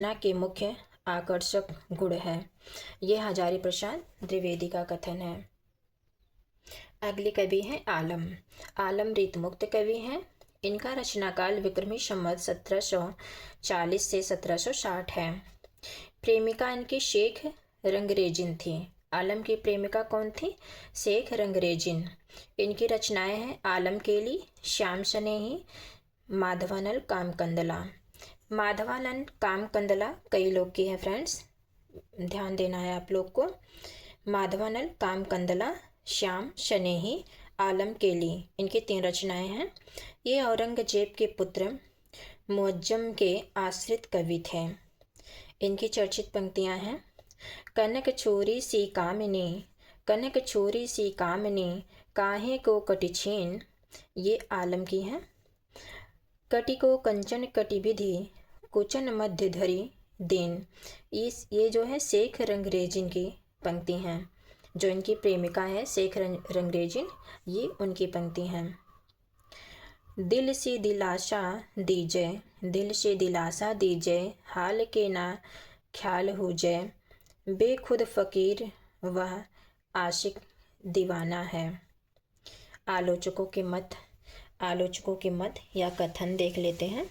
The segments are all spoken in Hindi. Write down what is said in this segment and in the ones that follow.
रचना के मुख्य आकर्षक गुण है। ये हजारी प्रसाद द्विवेदी का कथन है। अगले कवि हैं आलम। आलम रीतमुक्त कवि हैं। इनका रचनाकाल विक्रमी संवत 1740 से 1760 है। प्रेमिका इनकी शेख रंगरेजिन थी। आलम की प्रेमिका कौन थी? शेख रंगरेजिन। इनकी रचनाएं हैं आलम केली, श्याम सनेही, माधवानल कामकंदला। माधवानंद कामकंदला कई लोग की है फ्रेंड्स, ध्यान देना है आप लोग को। माधवानल कामकंदला, श्याम शनेही, आलम केली, इनकी 3 रचनाएं हैं। ये औरंगजेब के पुत्र मुअज्जम के आश्रित कवि थे। इनकी चर्चित पंक्तियां हैं। कनक छोरी सी कामिनी, कनक छोरी सी कामिनी, काहे को कटि छीन। ये आलम की हैं। कटि को कंचन कटि विधि, कुचन मध्य धरी दिन। ये जो है शेख रंगरेजिन की पंक्ति हैं। जो इनकी प्रेमिका है शेख रंगरेजिन, ये उनकी पंक्ति हैं। दिल से दिलासा दीजे, दिल से दिलासा दीजे, हाल के ना ख्याल हो जाए, बेखुद फ़कीर वह आशिक दीवाना है। आलोचकों के मत या कथन देख लेते हैं।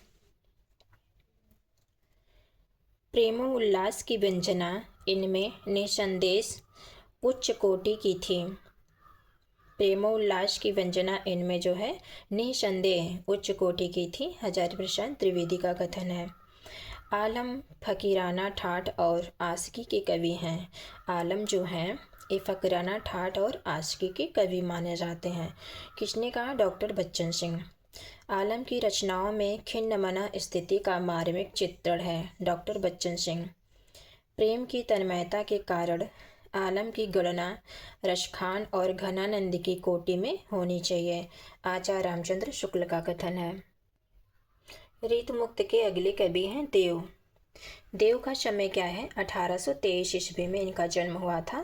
प्रेमो उल्लास की व्यंजना इनमें निसंदेश उच्च कोटि की थी। प्रेमोल्लास की व्यंजना इनमें जो है निसंदेह उच्च कोटि की थी। हजारी प्रसाद द्विवेदी का कथन है। आलम फकीराना ठाठ और आशिकी के कवि हैं। आलम जो हैं ये फकीराना ठाठ और आशिकी के कवि माने जाते हैं। किसने कहा? डॉक्टर बच्चन सिंह। आलम की रचनाओं में खिन्नमना स्थिति का मार्मिक चित्रण है। डॉक्टर बच्चन सिंह। प्रेम की तन्मयता के कारण आलम की गणना रसखान और घनानंद की कोटि में होनी चाहिए। आचार्य रामचंद्र शुक्ल का कथन है। रीतमुक्त के अगले कवि हैं देव। देव का समय क्या है? 1823 ईस्वी में इनका जन्म हुआ था।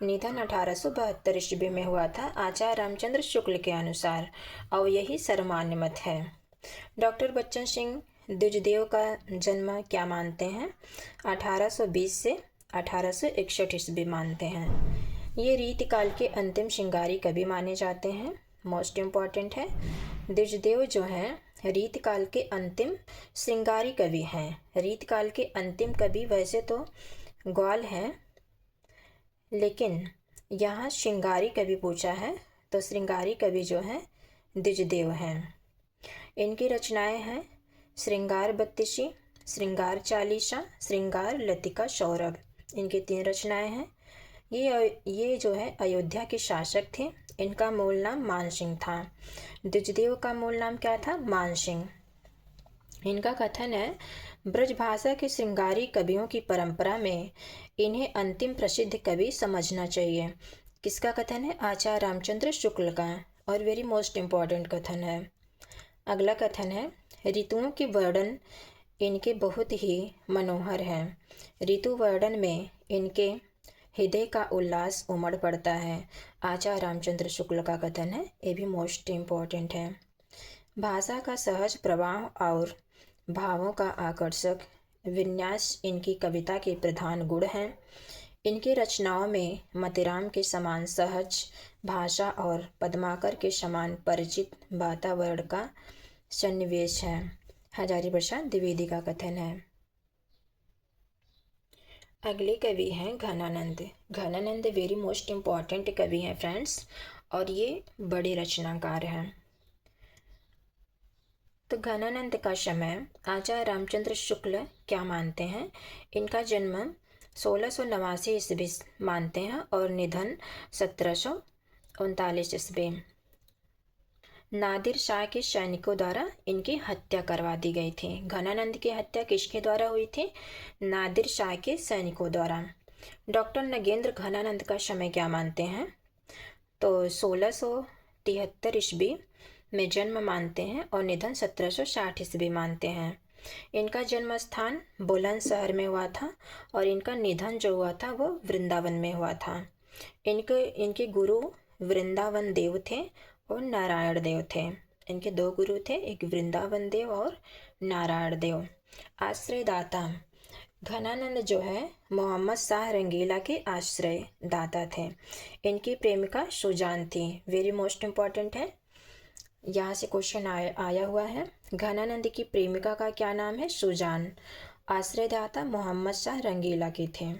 निधन 1872 ईस्वी में हुआ था आचार्य रामचंद्र शुक्ल के अनुसार, और यही सर्वमान्य मत है। डॉक्टर बच्चन सिंह द्विजदेव का जन्म क्या मानते हैं? 1820 से 1861 ईस्वी मानते हैं। ये रीतिकाल के अंतिम श्रृंगारी कवि माने जाते हैं। मोस्ट इम्पॉर्टेंट है, द्विजदेव जो हैं रीतकाल के अंतिम श्रृंगारी कवि हैं। रीतकाल के अंतिम कवि वैसे तो ग्वाल हैं, लेकिन यहाँ श्रृंगारी कवि पूछा है तो श्रृंगारी कवि जो हैं द्विजदेव हैं। इनकी रचनाएं हैं श्रृंगार बत्तीसी, श्रृंगार चालीसा, श्रृंगार लतिका सौरभ। इनकी 3 रचनाएं हैं। ये जो है अयोध्या के शासक थे। इनका मूल नाम मानसिंह था। द्विजदेव का मूल नाम क्या था? मानसिंह। इनका कथन है ब्रजभाषा के श्रृंगारी कवियों की परंपरा में इन्हें अंतिम प्रसिद्ध कवि समझना चाहिए। किसका कथन है? आचार्य रामचंद्र शुक्ल का, और वेरी मोस्ट इम्पॉर्टेंट कथन है। अगला कथन है ऋतुओं के वर्णन इनके बहुत ही मनोहर हैं। ऋतु वर्णन में इनके हृदय का उल्लास उमड़ पड़ता है। आचार्य रामचंद्र शुक्ल का कथन है, ये भी मोस्ट इम्पॉर्टेंट है। भाषा का सहज प्रवाह और भावों का आकर्षक विन्यास इनकी कविता के प्रधान गुण हैं। इनकी रचनाओं में मतिराम के समान सहज भाषा और पद्माकर के समान परिचित वातावरण का सन्निवेश है। हजारी प्रसाद द्विवेदी का कथन है। अगले कवि हैं Ghananand. Ghananand very most important कवि हैं फ्रेंड्स, और ये बड़े रचनाकार हैं। तो घनानंद का समय आचार्य रामचंद्र शुक्ल क्या मानते हैं? इनका जन्म 1689 ईस्वी मानते हैं और निधन 1739 ईस्वी। नादिर शाह के सैनिकों द्वारा इनकी हत्या करवा दी गई थी। घनानंद की हत्या किसके द्वारा हुई थी? नादिर शाह के सैनिकों द्वारा। डॉक्टर नगेंद्र घनानंद का समय क्या मानते हैं? तो 1673 ईस्वी में जन्म मानते हैं और निधन 1760 ईस्वी मानते हैं। इनका जन्म स्थान बुलंदशहर में हुआ था और इनका निधन जो हुआ था वो वृंदावन में हुआ था। इनके गुरु वृंदावन देव थे और नारायण देव थे। इनके 2 गुरु थे, एक वृंदावन देव और नारायण देव। आश्रयदाता घनानंद जो है मोहम्मद शाह रंगीला के आश्रय दाता थे। इनकी प्रेमिका सुजान थी। वेरी मोस्ट इम्पॉर्टेंट है, यहाँ से क्वेश्चन आया हुआ है। घनानंद की प्रेमिका का क्या नाम है? सुजान। आश्रयदाता मोहम्मद शाह रंगीला के थे।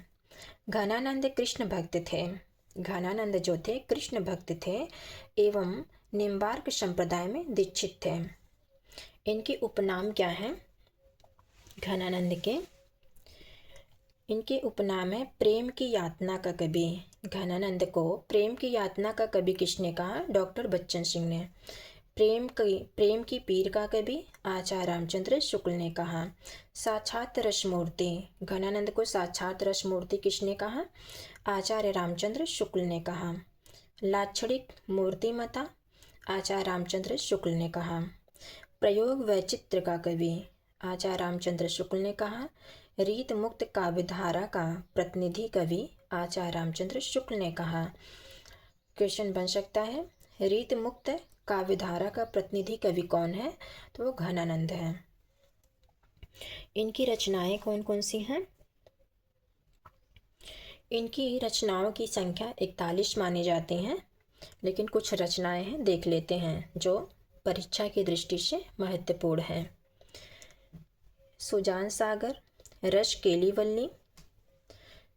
घनानंद कृष्ण भक्त थे। घनानंद जो थे कृष्ण भक्त थे एवं निम्बार्क संप्रदाय में दीक्षित थे। इनके उपनाम क्या हैं घनानंद के? इनके उपनाम है प्रेम की यातना का कवि। घनानंद को प्रेम की यातना का कवि किसने कहा? डॉक्टर बच्चन सिंह ने। प्रेम की पीर का कवि आचार्य रामचंद्र शुक्ल ने कहा। साक्षात रसमूर्ति, घनानंद को साक्षात रसमूर्ति किसने कहा? आचार्य रामचंद्र शुक्ल ने कहा। लाक्षणिक मूर्तिमता, आचार्य रामचंद्र शुक्ल ने कहा। प्रयोग वैचित्र का कवि, आचार्य रामचंद्र शुक्ल ने कहा। रीत मुक्त काव्यधारा का प्रतिनिधि कवि, आचार्य रामचंद्र शुक्ल ने कहा। क्वेश्चन बन सकता है, रीत मुक्त काव्यधारा का प्रतिनिधि कवि कौन है? तो वो घनानंद है। इनकी रचनाएं कौन कौन सी हैं? इनकी रचनाओं की संख्या 41 मानी जाती हैं, लेकिन कुछ रचनाएं हैं देख लेते हैं जो परीक्षा की दृष्टि से महत्वपूर्ण है। सुजान सागर, रस केलीवल्ली,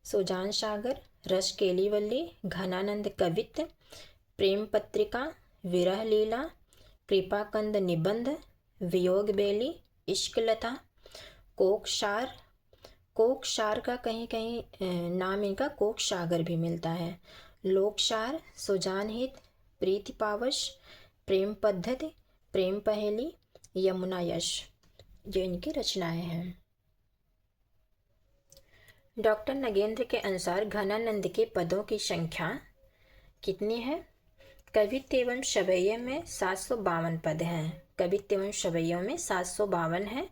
सुजान सागर, रस केलीवल्ली, घनानंद कवित्त, प्रेम पत्रिका, विरह लीला, कृपाकंद निबंध, वियोग बेली, इश्कलता, कोकसार। कोकसार का कहीं कहीं नाम इनका कोकसागर भी मिलता है। लोकसार, सुजान हित, प्रीति पावश, प्रेम पद्धति, प्रेम पहेली, यमुना यश, ये इनकी रचनाएं हैं। डॉक्टर नगेंद्र के अनुसार घनानंद के पदों की संख्या कितनी है? कवित्व एवं शबैये में 752 पद हैं। कवित्व एवं शबैयों में 752 है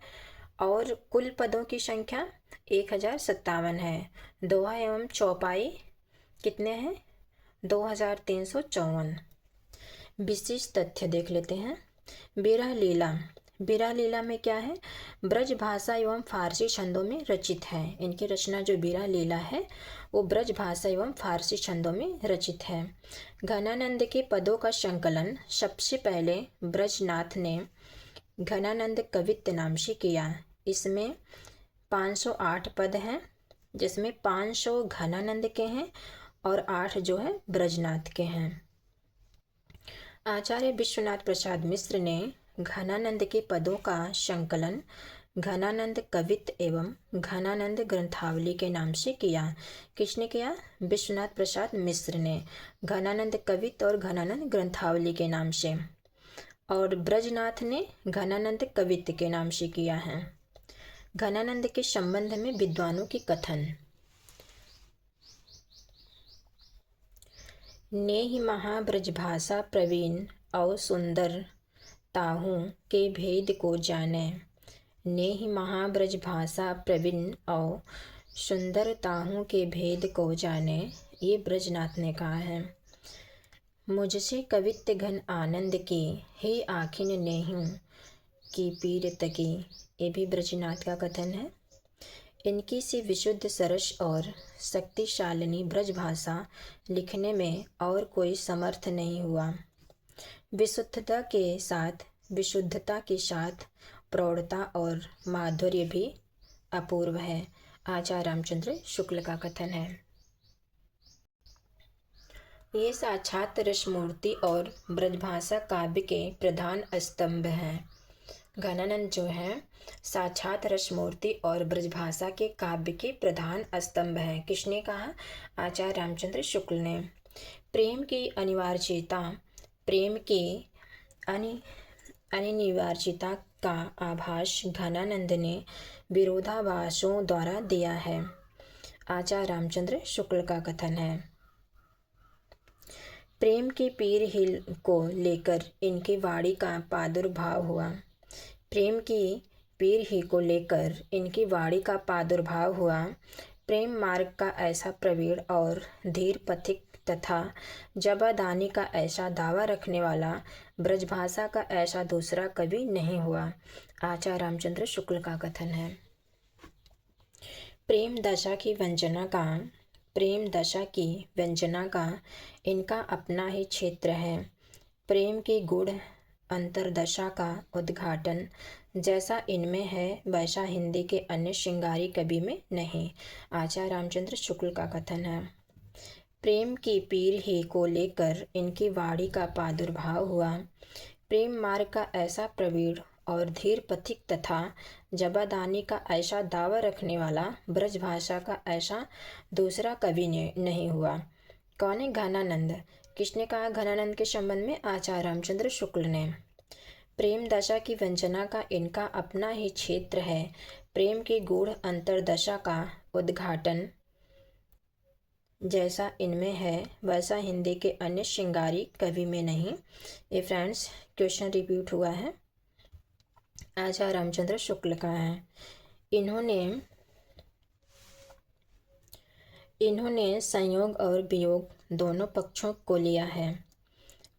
और कुल पदों की संख्या 1057 है। दोहा एवं चौपाई कितने हैं? 2354। विशिष्ट तथ्य देख लेते हैं। विरह लीला, विरह लीला में क्या है? ब्रज भाषा एवं फारसी छंदों में रचित है। इनकी रचना जो विरह लीला है वो ब्रज भाषा एवं फारसी छंदों में रचित है। घनानंद के पदों का संकलन सबसे पहले ब्रजनाथ ने घनानंद कवित्त नाम से किया। इसमें 508 पद हैं, जिसमें 500 घनानंद के हैं और 8 जो है ब्रजनाथ के हैं। आचार्य विश्वनाथ प्रसाद मिश्र ने घनानंद के पदों का संकलन घनानंद कवित्त एवं घनानंद ग्रंथावली के नाम से किया। किसने किया? विश्वनाथ प्रसाद मिश्र ने घनानंद कवित्त और घनानंद ग्रंथावली के नाम से, और ब्रजनाथ ने घनानंद कवित्त के नाम से किया है। घनानंद के संबंध में विद्वानों की कथन। ने ही महाब्रजभाषा प्रवीण और सुंदर ताहू के भेद को जाने। ने ही महाब्रजभाषा प्रवीण और सुंदर ताहू के भेद को जाने, ये ब्रजनाथ ने कहा है। मुझसे कवित्त घन आनंद की, हे आखिन नेहू की पीर तकी, ये भी ब्रजनाथ का कथन है। इनकी सी विशुद्ध सरस और शक्तिशालिनी ब्रजभाषा लिखने में और कोई समर्थ नहीं हुआ। विशुद्धता के साथ प्रौढ़ता और माधुर्य भी अपूर्व है। आचार्य रामचंद्र शुक्ल का कथन है। ये साक्षात रसमूर्ति और ब्रजभाषा काव्य के प्रधान स्तंभ हैं। घनानंद जो है साक्षात रसमूर्ति और ब्रजभाषा के काव्य के प्रधान स्तंभ है। किसने कहा? आचार्य रामचंद्र शुक्ल ने। प्रेम की अनिवार्यता, प्रेम की अनिवार्यता का आभास घनानंद ने विरोधाभासों द्वारा दिया है। आचार्य रामचंद्र शुक्ल का कथन है। प्रेम की पीर हिल को लेकर इनकी वाणी का प्रादुर्भाव हुआ। प्रेम की पीर ही को लेकर इनकी वाणी का प्रादुर्भाव हुआ। प्रेम मार्ग का ऐसा प्रवीण और धीर पथिक तथा जबादानी का ऐसा दावा रखने वाला ब्रजभाषा का ऐसा दूसरा कवि नहीं हुआ। आचार्य रामचंद्र शुक्ल का कथन है। प्रेम दशा की व्यंजना का प्रेम दशा की व्यंजना का इनका अपना ही क्षेत्र है। प्रेम की गूढ़ अंतर्दशा का उद्घाटन जैसा इनमें है वैसा हिंदी के अन्य श्रृंगारी कवि में नहीं। आचार्य रामचंद्र शुक्ल का कथन है। प्रेम की पीर ही को लेकर इनकी वाणी का प्रादुर्भाव हुआ। प्रेम मार्ग का ऐसा प्रवीण और धीर पथिक तथा जबादानी का ऐसा दावा रखने वाला ब्रज भाषा का ऐसा दूसरा कवि ने नहीं हुआ। कौन है घनानंद? किसने कहा घनानंद के संबंध में? आचार्य रामचंद्र शुक्ल ने। प्रेम दशा की व्यंजना का इनका अपना ही क्षेत्र है। प्रेम की गूढ़ अंतर्दशा का उद्घाटन जैसा इनमें है वैसा हिंदी के अन्य श्रृंगारी कवि में नहीं। ये फ्रेंड्स क्वेश्चन रिपीट हुआ है, आचार्य रामचंद्र शुक्ल का है। इन्होंने संयोग और वियोग दोनों पक्षों को लिया है,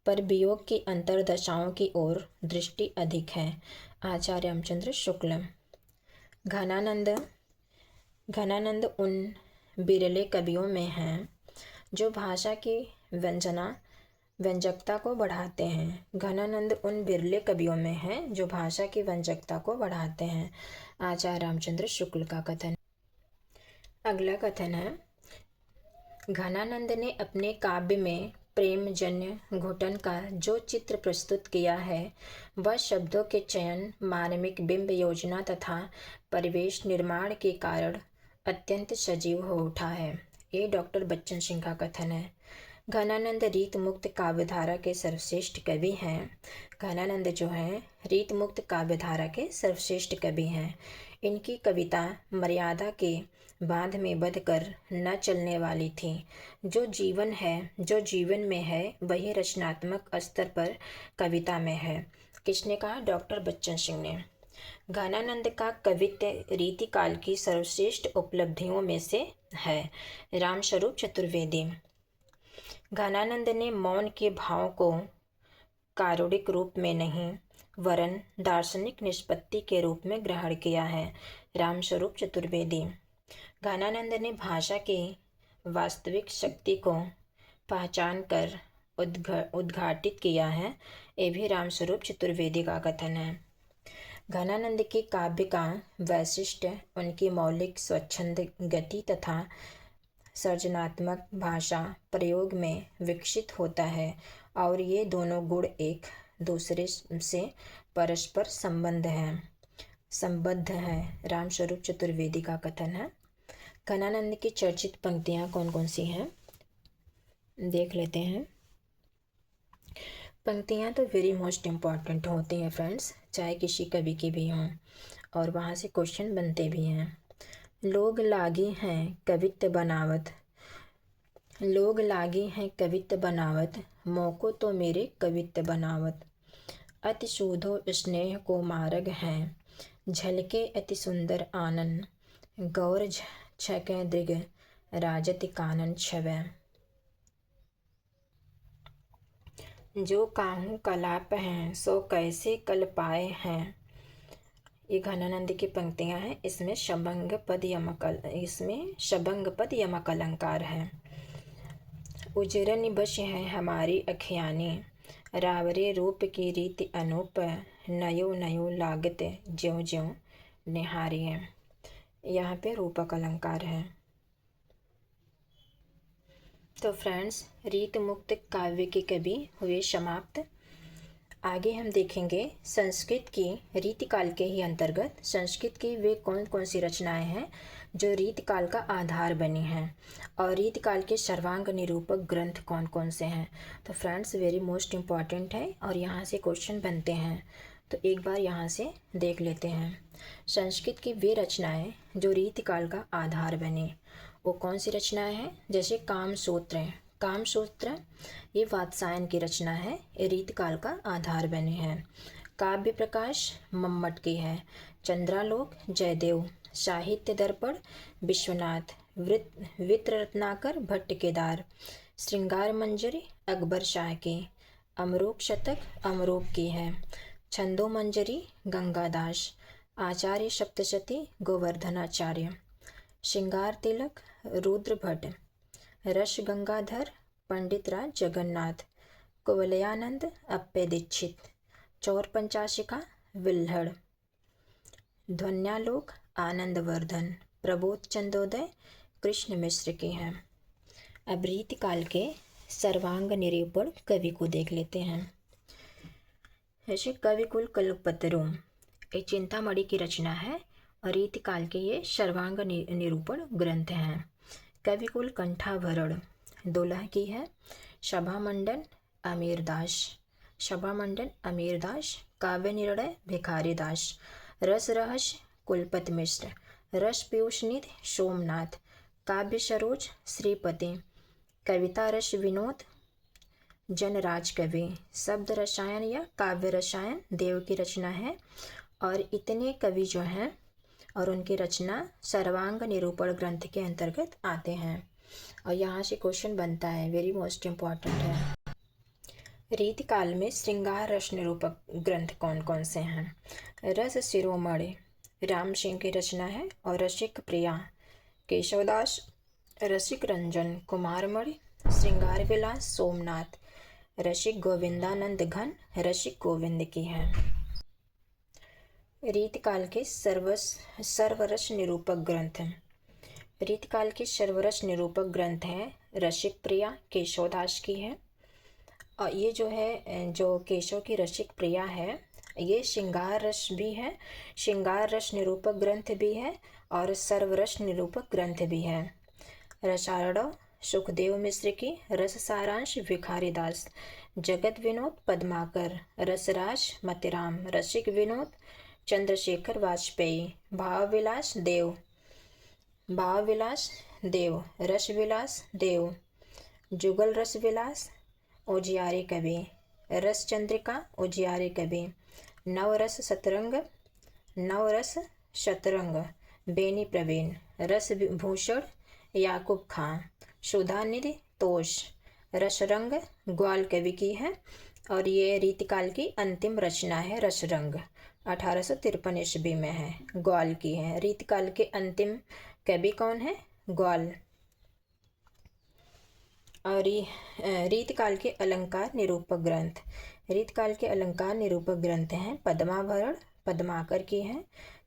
पर वियोग की अंतर्दशाओं की ओर दृष्टि अधिक है। आचार्य रामचंद्र शुक्ल। घनानंद उन बिरले कवियों में हैं जो भाषा की व्यंजकता को बढ़ाते हैं। घनानंद उन बिरले कवियों में हैं जो भाषा की व्यंजकता को बढ़ाते हैं। आचार्य रामचंद्र शुक्ल का कथन। अगला कथन है, घनानंद ने अपने काव्य में प्रेमजन्य घुटन का जो चित्र प्रस्तुत किया है वह शब्दों के चयन, मार्मिक बिंब योजना तथा परिवेश निर्माण के कारण अत्यंत सजीव हो उठा है। ये डॉक्टर बच्चन सिंह का कथन है। घनानंद रीत मुक्त काव्यधारा के सर्वश्रेष्ठ कवि हैं। घनानंद जो हैं रीत मुक्त काव्यधारा के सर्वश्रेष्ठ कवि हैं। इनकी कविता मर्यादा के बांध में बंध कर न चलने वाली थी। जो जीवन में है वही रचनात्मक स्तर पर कविता में है। किसने कहा? डॉक्टर बच्चन सिंह ने। घनानंद का कवित्व रीतिकाल की सर्वश्रेष्ठ उपलब्धियों में से है। रामस्वरूप चतुर्वेदी। घनानंद ने मौन के भाव को कारुणिक रूप में नहीं वरन दार्शनिक निष्पत्ति के रूप में ग्रहण किया है। रामस्वरूप चतुर्वेदी। घनानंद ने भाषा की वास्तविक शक्ति को पहचान कर उद्घाटित किया है। ये भी रामस्वरूप चतुर्वेदी का कथन है। घनानंद के काव्य का वैशिष्ट्य उनकी मौलिक स्वच्छंद गति तथा सृजनात्मक भाषा प्रयोग में विकसित होता है और ये दोनों गुण एक दूसरे से परस्पर संबद्ध है। रामस्वरूप चतुर्वेदी का कथन है। घनानंद की चर्चित पंक्तियाँ कौन कौन सी हैं देख लेते हैं। पंक्तियाँ तो वेरी मोस्ट इम्पॉर्टेंट होती हैं फ्रेंड्स, चाहे किसी कवि की भी हों, और वहाँ से क्वेश्चन बनते भी हैं। लोग लागी हैं कवित्त बनावत, मौको तो मेरे कवित्त बनावत। अति शोधो स्नेह को मार्ग हैं, झलके अति सुंदर आनन, गौर छके दृग राजति कानन छवै। जो काहू कलाप हैं सो कैसे कल पाए हैं। ये घनानंद की पंक्तियाँ हैं। इसमें शबंग पद यमक अलंकार है। उजरन बश है हमारी अखियानी, रावरे रूप की रीति अनूप, नयो नयो लागत ज्यों ज्यों निहारिये। यहाँ पे रूपक अलंकार है। तो फ्रेंड्स रीत मुक्त काव्य के कवि हुए समाप्त। आगे हम देखेंगे संस्कृत की रीतिकाल के ही अंतर्गत संस्कृत की वे कौन कौन सी रचनाएं हैं जो रीतिकाल का आधार बनी हैं और रीतिकाल के सर्वांग निरूपक ग्रंथ कौन कौन से हैं। तो फ्रेंड्स वेरी मोस्ट इम्पॉर्टेंट है और यहाँ से क्वेश्चन बनते हैं, तो एक बार यहाँ से देख लेते हैं। संस्कृत की वे रचनाएं जो रीतिकाल का आधार बने वो कौन सी रचनाएं हैं? जैसे कामसूत्र ये वात्सायन की रचना है, ये रीतकाल का आधार बने हैं। काव्य प्रकाश मम्मट की है। चंद्रालोक जयदेव, साहित्य दर्पण विश्वनाथ, वित्र रत्नाकर भट्ट केदार, श्रृंगार मंजरी अकबर शाह की, अमरूक शतक अमरूक की है, छंदो मंजरी गंगादास, आचार्य सप्तशती गोवर्धनाचार्य, श्रृंगार तिलक रुद्र भट्ट, रस गंगाधर पंडित राज जगन्नाथ, कुवलयानंद अप्पे दीक्षित, चौर पंचाशिका विल्हड़, ध्वन्यालोक आनंदवर्धन, प्रबोध चंदोदय कृष्ण मिश्र की हैं। अब रीतिकाल के सर्वांग निरूपण कवि को देख लेते हैं। ऐसे कविकुल कल्पतरू ये चिंतामणि की रचना है और रीतिकाल के ये सर्वांग निरूपण ग्रंथ हैं। कविकुल कंठाभरण दोलह की है। सभामंडन अमीरदास, सभामंडन अमीरदास, काव्य निर्णय भिखारीदास, रस रहस्य कुलपत मिश्र, रस पीयूष निधि सोमनाथ, काव्य सरोज श्रीपति, कविता रस विनोद जनराज कवि, शब्द रसायन या काव्य रसायन देव की रचना है। और इतने कवि जो हैं और उनकी रचना सर्वांग निरूपण ग्रंथ के अंतर्गत आते हैं। और यहाँ से क्वेश्चन बनता है, वेरी मोस्ट इम्पॉर्टेंट है। रीतिकाल में श्रृंगार रस निरूपक ग्रंथ कौन कौन से हैं? रस शिरोमणि राम सिंह की रचना है और रसिक प्रिया केशवदास, रसिक रंजन कुमारमणि, श्रृंगार विलास सोमनाथ, रसिक गोविंदानंद घन रसिक गोविंद की है। रीतिकाल के सर्वरस निरूपक ग्रंथ हैं। रीतिकाल के सर्वरस निरूपक ग्रंथ हैं रसिक प्रिया केशवदास की है। और ये जो है, जो केशव की रसिक प्रिया है, ये श्रृंगार रस भी है, श्रृंगार रस निरूपक ग्रंथ भी है और सर्वरस निरूपक ग्रंथ भी है। रसारणव सुखदेव मिश्र की, रस सारांश भिखारीदास, जगत विनोद पद्माकर, रसराज मतिराम, रसिक विनोद चंद्रशेखर वाजपेयी, भावविलास देव, भावविलास देव, रसविलास देव, जुगल रसविलास उजियारे कवि, रस चंद्रिका उजियारे कवि, नवरस शतरंग, नवरस शतरंग बेनी प्रवीण, रस भूषण याकूब खां, सुधानिधि तोष, रसरंग ग्वाल कवि की है। और ये रीतिकाल की अंतिम रचना है। रसरंग 1853 ईस्वी में है, ग्वाल की है। रीतिकाल के अंतिम कवि कौन है? ग्वाल। और रीतिकाल के अलंकार निरूपक ग्रंथ, रीतिकाल के अलंकार निरूपक ग्रंथ हैं पद्माभरण पद्माकर की है,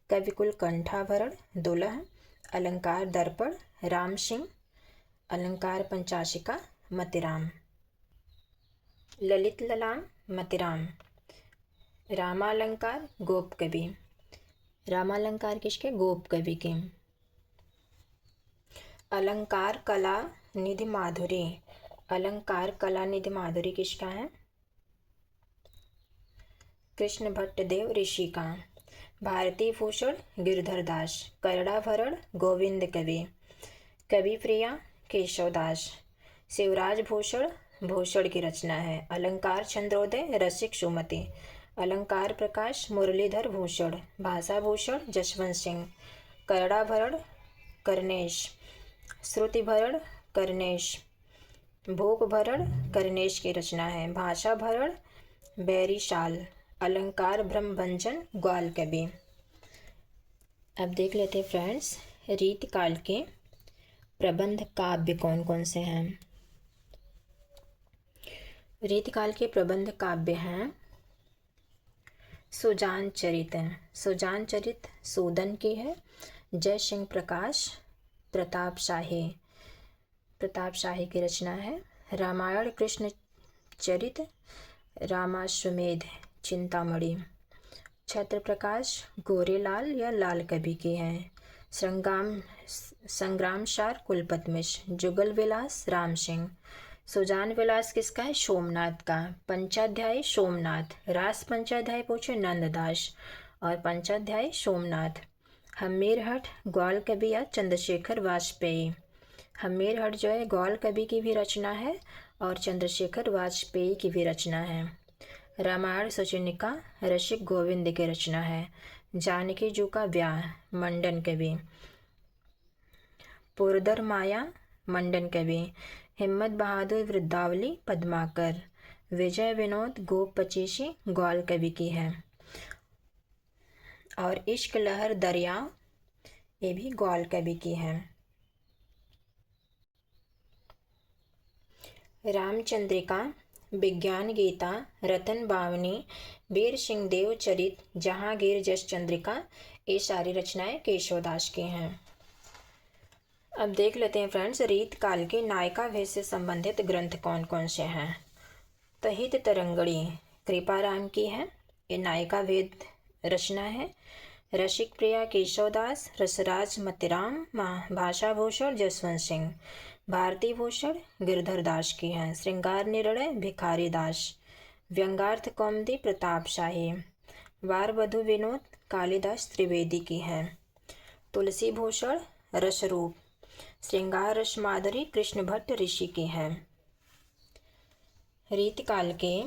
कविकुल कंठाभरण दोलह, अलंकार दर्पण राम सिंह, अलंकार पंचाशिका मतिराम, ललित ललाम मतिराम, रामालंकार गोप कवि, रामालंकार किसके? गोप कवि के। अलंकार कला निधि माधुरी, अलंकार कला निधि माधुरी किसका है? कृष्ण भट्ट देव ऋषि का। भारती भूषण गिरधर दास, करड़ाभरण गोविंद कवि, कवि प्रिया केशवदास, शिवराज भूषण भूषण की रचना है। अलंकार चंद्रोदय रसिक सुमति, अलंकार प्रकाश मुरलीधर भूषण, भाषा भूषण जसवंत सिंह, करड़ाभरण कर्णेश, श्रुतिभरण कर्णेश, भूपभरण कर्णेश की रचना है। भाषा भरण बैरीशाल, अलंकार ब्रह्मभंजन ग्वाल कवि। अब देख लेते हैं फ्रेंड्स, रीतिकाल के प्रबंध काव्य कौन कौन से हैं। रीतिकाल के प्रबंध काव्य हैं सुजान चरित, सुजान चरित सूदन की है, जय सिंह प्रकाश प्रताप शाही की रचना है। रामायण कृष्ण चरित रामाश्वमेध चिंतामणि, छत्र प्रकाश गोरेलाल या लाल कवि की है। संग्रामसार कुलपत मिश्र, जुगल विलास राम सिंह, सुजान विलास किसका है? सोमनाथ का। पंचाध्यायी सोमनाथ, रास पंचाध्याय पूछे नंददास और पंचाध्यायी सोमनाथ। हमीरहट ग्वाल कवि या चंद्रशेखर वाजपेयी, हमीरहट जो है ग्वाल कवि की भी रचना है और चंद्रशेखर वाजपेयी की भी रचना है। रामायण सचिनिका रसिक गोविंद की रचना है। जानकी जू का ब्याह मंडन कवि, पुरदर माया मंडन कवि, हिम्मत बहादुर वृद्धावली पद्माकर, विजय विनोद गोप पचीसी ग्वाल कवि की है। और इश्क लहर दरिया ये भी ग्वाल कवि की है। रामचंद्रिका, विज्ञान गीता, रतन बावनी, वीर सिंह देव चरित, जहांगीर जस चंद्रिका, ये सारी रचनाएं केशवदास की हैं। अब देख लेते हैं फ्रेंड्स, रीत काल के नायिका भेद से संबंधित ग्रंथ कौन कौन से हैं। तो हित तरंगणी कृपाराम की है, ये नायिका भेद रचना है। रसिक प्रिया केशवदास, रसराज मतिराम, भाषा भूषण जसवंत सिंह, भारती भूषण गिरधर दास की है। श्रृंगार निर्णय भिखारी दास, व्यंगार्थ कौमुदी प्रताप शाही, वार वधु विनोद कालिदास त्रिवेदी की है। तुलसी भूषण रसरूप, श्रृंगार रस माधुरी कृष्ण भट्ट ऋषि की है। रीतकाल के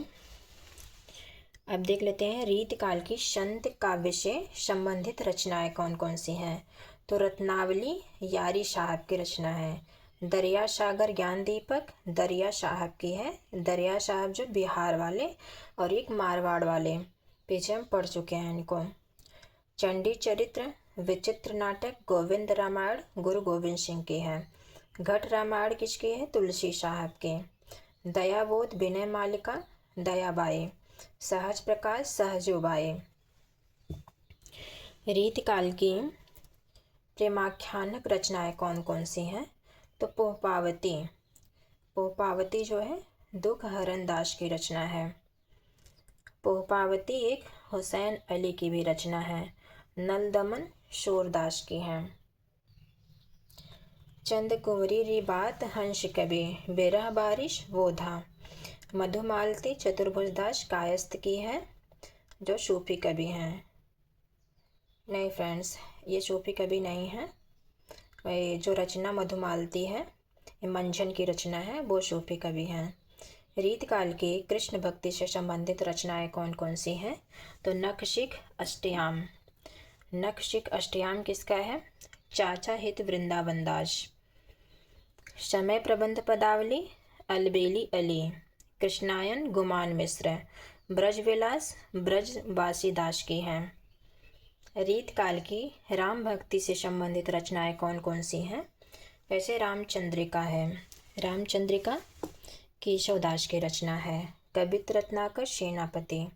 अब देख लेते हैं रीतकाल की संत काव्य से संबंधित रचनाएं कौन कौन सी हैं। तो रत्नावली यारी साहब की रचना है। दरिया सागर ज्ञान दीपक दरिया साहब की है। दरिया साहब जो बिहार वाले और एक मारवाड़ वाले, पीछे हम पढ़ चुके हैं इनको। चंडी चरित्र विचित्र नाटक गोविंद रामायण गुरु गोविंद सिंह की है। घट रामायण किसकी है? तुलसी साहब के। दयाबोध विनय मालिका दयाबाई, सहज प्रकाश सहजोबाई। रीतकाल की प्रेमाख्यानक रचनाएं कौन कौन सी हैं। तो पोहपावती, पोहपावती जो है दुखहरण दास की रचना है। पोहपावती एक हुसैन अली की भी रचना है। नल दमन शोरदास की है। चंद कुंवरी री बात हंस कवि, बेरह बारिश वोधा, मधुमालती चतुर्भुजदास कायस्थ की है, जो सूफी कवि हैं। नहीं फ्रेंड्स, ये सूफी कवि नहीं है। ये जो रचना मधुमालती है ये मंझन की रचना है, वो सूफी कवि हैं। रीतकाल की कृष्ण भक्ति से संबंधित रचनाएं कौन कौन सी हैं। तो नखशिख अष्टयाम, नखशिख अष्टयाम किसका है? चाचा हित वृंदावन दास। समय प्रबंध पदावली अलबेली अली, कृष्णायन गुमान मिश्र, ब्रजविलास ब्रजवासी दास की हैं। रीतकाल की राम भक्ति से संबंधित रचनाएं कौन कौन सी हैं। वैसे रामचंद्रिका है, रामचंद्रिका केशवदास की रचना है। कवित रत्नाकर सेनापति।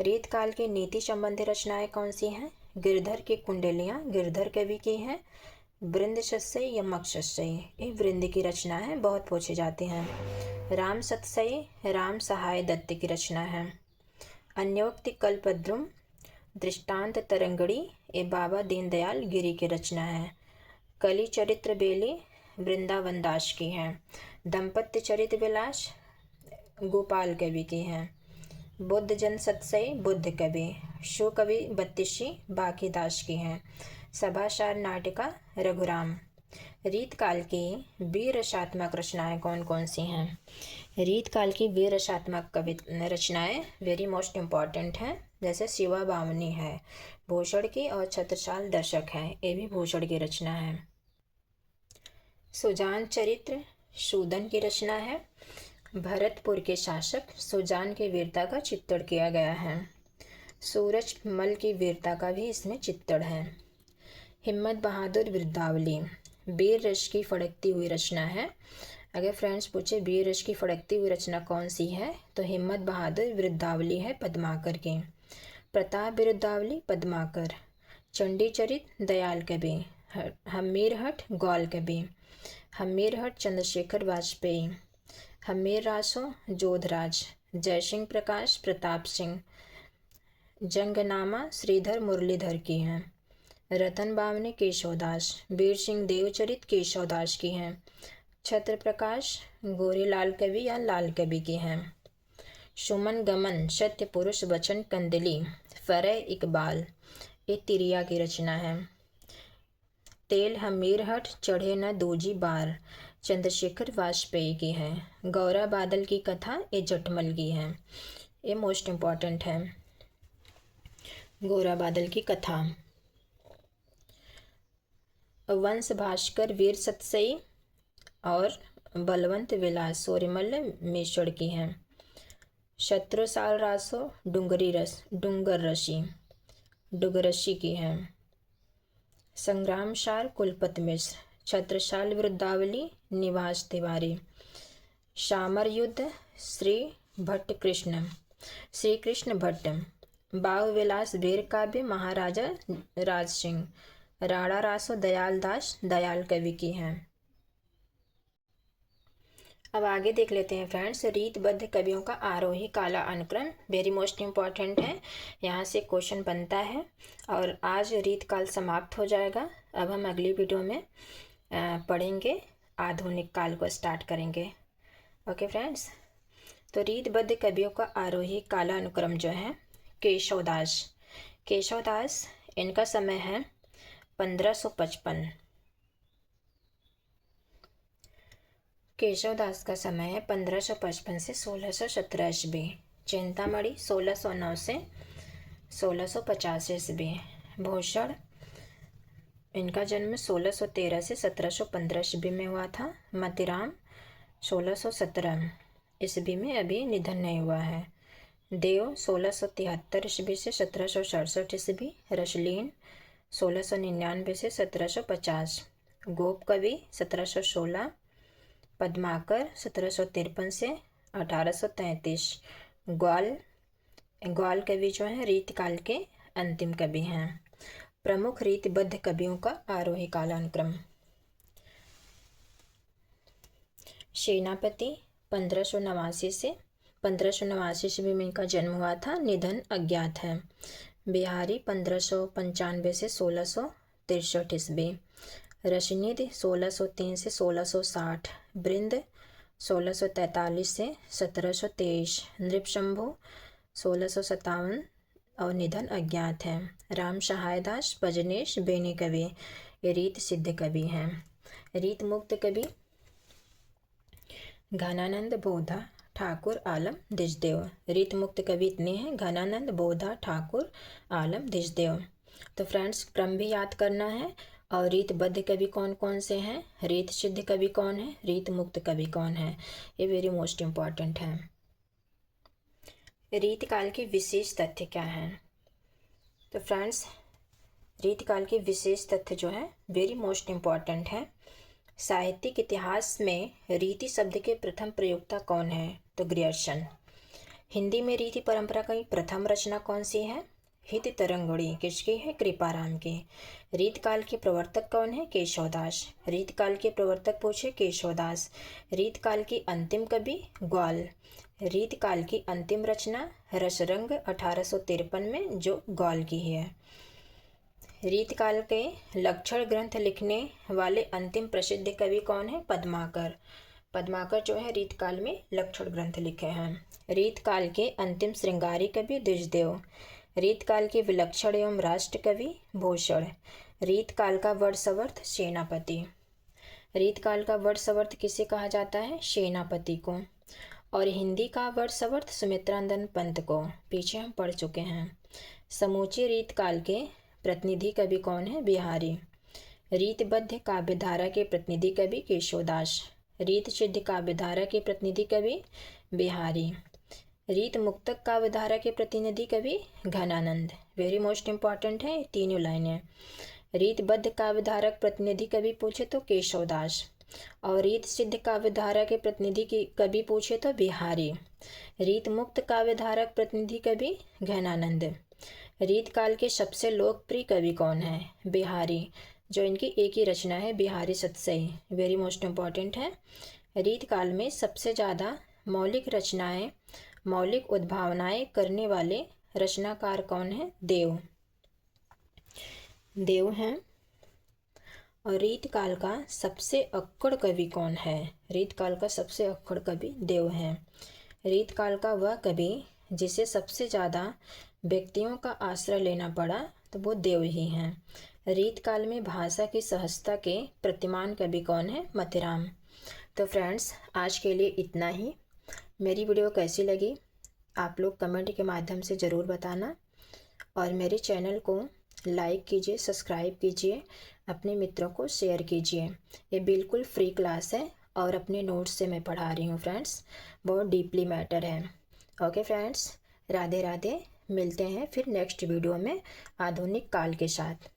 रीतकाल की नीति संबंधी रचनाएं कौन सी हैं। गिरधर की कुंडलियाँ गिरधर कवि की हैं। वृंद सत्सई या मक्षसई, ये वृंद की रचना है, बहुत पूछे जाते हैं। राम सत्सई राम सहाय दत्त की रचना है। अन्योक्ति कल्पद्रुम दृष्टांत तरंगड़ी, ये बाबा दीनदयाल गिरी की रचना है। कली चरित्र बेली वृंदावन दास की है। दंपत्य चरित विलास गोपाल कवि की हैं। बुद्ध जन सत्सई बुद्ध कवि, शो कवि बत्तीसी बाकी दास की हैं। सभासार नाटिका रघुराम। रीतकाल की वीर रसात्मक रचनाएं कौन कौन सी हैं। रीतकाल की वीर रसात्मक कवि रचनाएं वेरी मोस्ट इम्पॉर्टेंट हैं। जैसे शिवा बामनी है भूषण की, और छत्रसाल दर्शक है, ये भी भूषण की रचना है। सुजान चरित्र सूदन की रचना है। भरतपुर के शासक सुजान की वीरता का चित्रण किया गया है। सूरज मल की वीरता का भी इसमें चित्रण है। हिम्मत बहादुर वृद्धावली वीर रस की फड़कती हुई रचना है। अगर फ्रेंड्स पूछे वीर रस की फड़कती हुई रचना कौन सी है, तो हिम्मत बहादुर वृद्धावली है पद्माकर की। प्रताप वृद्धावली पद्माकर। चंडी चरित दयाल कवि। हमीरहट ग्वाल कवि। हमीरहट चंद्रशेखर वाजपेयी। हमीर रासो जोधराज। जयसिंह प्रकाश प्रताप सिंह। जंगनामा श्रीधर मुरलीधर की हैं। रतन बावनी केशवदास। वीर सिंह देवचरित केशवदास की हैं। छत्र प्रकाश गोरीलाल कवि या लाल कवि की हैं। सुमन गमन सत्य पुरुष वचन कंदली फरह इकबाल, ये तिरिया की रचना है। तेल हमीरहट चढ़े न दूजी बार, चंद्रशेखर वाजपेयी की है। गौरा बादल की कथा ये जटमल की है, ये मोस्ट इम्पॉर्टेंट है। गौरा बादल की कथा। वंश भास्कर वीर सतसई और बलवंत विलास सोरिमल मेश्वर की हैं। शत्रुसाल रासो डुंगर रसी की हैं। संग्रामसार कुलपत मिश्र, छत्रसाल वृद्धावली निवास तिवारी, शामर युद्ध श्री भट्ट कृष्ण, श्री कृष्ण भट्ट, बाव विलास वीर काव्य महाराजा राज सिंह, राणा रासो दयाल दास दयाल कवि की हैं। अब आगे देख लेते हैं फ्रेंड्स, रीतबद्ध कवियों का आरोही काला अनुक्रम, वेरी मोस्ट इम्पॉर्टेंट है। यहाँ से क्वेश्चन बनता है और आज रीत काल समाप्त हो जाएगा। अब हम अगली वीडियो में पढ़ेंगे, आधुनिक काल को स्टार्ट करेंगे। ओके फ्रेंड्स, तो रीतबद्ध कवियों का आरोही काला अनुक्रम जो है केशवदास, केशवदास इनका समय है 1555। केशवदास का समय है 1555 से 1617 ईस्वी। चिंतामणि 1609 से 1650 ईस्वी। भूषण इनका जन्म 1613 से 1715 ईस्वी में हुआ था। मतीराम 1617 ईस्वी में अभी निधन नहीं हुआ है। देव 1673 ईस्वी से 1767 ईस्वी। रसलीन 1699 से 1750। गोप कवि 1716। पद्माकर 1753 से 1833। ग्वाल कवि जो हैं रीतकाल के अंतिम कवि हैं। प्रमुख रीतबद्ध कवियों का आरोही कालानुक्रम। सेनापति 1589 से 1589 ईस्वी में इनका जन्म हुआ था, निधन अज्ञात है। बिहारी 1595 से 1663 ईस्वी। रशनिद 1603 से 1660। बृंद 1643 से 1723। नृपशंभु 1657 और निधन अज्ञात है। राम सहायदास भजनेश बेनी कवि ये रीत सिद्ध कवि हैं। रीत मुक्त कवि घनानंद बोधा ठाकुर आलम दिशदेव। रीत मुक्त कवि इतने हैं, घनानंद बोधा ठाकुर आलम दिशदेव। तो फ्रेंड्स क्रम भी याद करना है और रीतबद्ध कवि कौन कौन से हैं, रीत सिद्ध कवि कौन है, रीत मुक्त कवि कौन है, ये वेरी मोस्ट इम्पॉर्टेंट है। रीत काल के विशेष तथ्य क्या हैं? तो फ्रेंड्स रीत काल के विशेष तथ्य जो है वेरी मोस्ट इम्पॉर्टेंट है। साहित्यिक इतिहास में रीति शब्द के प्रथम प्रयोक्ता कौन है? तो ग्रियर्सन। हिंदी में रीति परंपरा की प्रथम रचना कौन सी है? हित तरंगुणी किसकी है? कृपाराम की। रीतकाल के प्रवर्तक कौन है? केशवदास। रीतकाल के प्रवर्तक पूछे केशवदास। रीतकाल की अंतिम कवि ग्वाल। रीतकाल की अंतिम रचना रसरंग 1853 में जो ग्वाल की है। रीतकाल के लक्षण ग्रंथ लिखने वाले अंतिम प्रसिद्ध कवि कौन है? पद्माकर। पद्माकर जो है रीतकाल में लक्षण ग्रंथ लिखे हैं। रीतकाल के अंतिम श्रृंगारी कवि दिशदेव। रीतकाल के विलक्षण एवं राष्ट्र कवि भूषण। रीतकाल का वर्षवर्थ सेनापति। रीतकाल का वर्षवर्थ किसे कहा जाता है? सेनापति को। और हिंदी का वर्षवर्थ सुमित्रानंदन पंत को पीछे हम पढ़ चुके हैं। समूचे रीतकाल के प्रतिनिधि कवि कौन है? बिहारी। रीतबद्ध काव्यधारा के प्रतिनिधि कवि केशवदास। रीत सिद्ध काव्यधारा के प्रतिनिधि कवि बिहारी। रीत मुक्तक काव्यधारा के प्रतिनिधि कवि घनानंद। वेरी मोस्ट इम्पॉर्टेंट है तीनों लाइनें। रीतबद्ध काव्यधारक प्रतिनिधि कवि पूछे तो केशवदास और रीत सिद्ध काव्यधारा के प्रतिनिधि कवि पूछे तो बिहारी। रीत मुक्त काव्यधारक प्रतिनिधि कवि घनानंद। रीतकाल के सबसे लोकप्रिय कवि कौन है? बिहारी, जो इनकी एक ही रचना है Bihari Satsai. Very most important है। रीतकाल में सबसे ज़्यादा मौलिक रचनाएं, मौलिक उद्भावनाएं करने वाले रचनाकार कौन है? देव। देव हैं। और रीतकाल का सबसे अक्कड़ कवि कौन है? रीतकाल का सबसे अक्कड़ कवि देव हैं। रीतकाल का वह कवि जिसे सबसे ज़्यादा व्यक्तियों का आश्रय लेना पड़ा तो वो देव ही हैं। रीतकाल में भाषा की सहजता के प्रतिमान कवि कौन है? मतीराम। तो फ्रेंड्स आज के लिए इतना ही। मेरी वीडियो कैसी लगी आप लोग कमेंट के माध्यम से ज़रूर बताना और मेरे चैनल को लाइक कीजिए, सब्सक्राइब कीजिए, अपने मित्रों को शेयर कीजिए। ये बिल्कुल फ्री क्लास है और अपने नोट्स से मैं पढ़ा रही हूँ फ्रेंड्स, बहुत डीपली मैटर है। Okay friends, Radhe Radhe. मिलते हैं फिर नेक्स्ट वीडियो में आधुनिक काल के साथ।